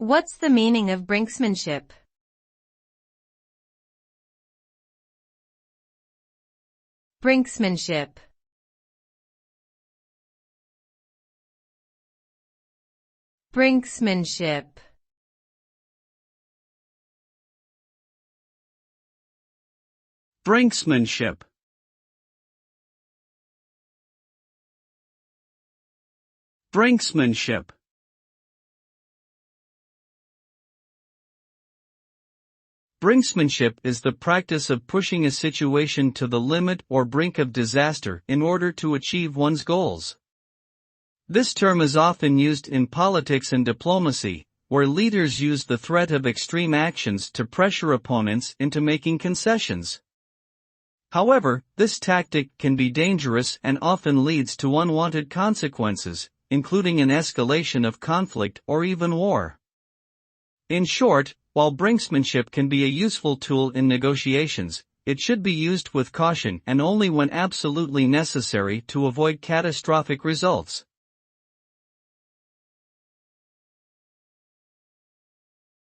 What's the meaning of brinksmanship? Brinksmanship. Brinksmanship. Brinksmanship. Brinksmanship. Brinksmanship is the practice of pushing a situation to the limit or brink of disaster in order to achieve one's goals. This term is often used in politics and diplomacy, where leaders use the threat of extreme actions to pressure opponents into making concessions. However, this tactic can be dangerous and often leads to unwanted consequences, including an escalation of conflict or even war. In short, while brinksmanship can be a useful tool in negotiations, it should be used with caution and only when absolutely necessary to avoid catastrophic results.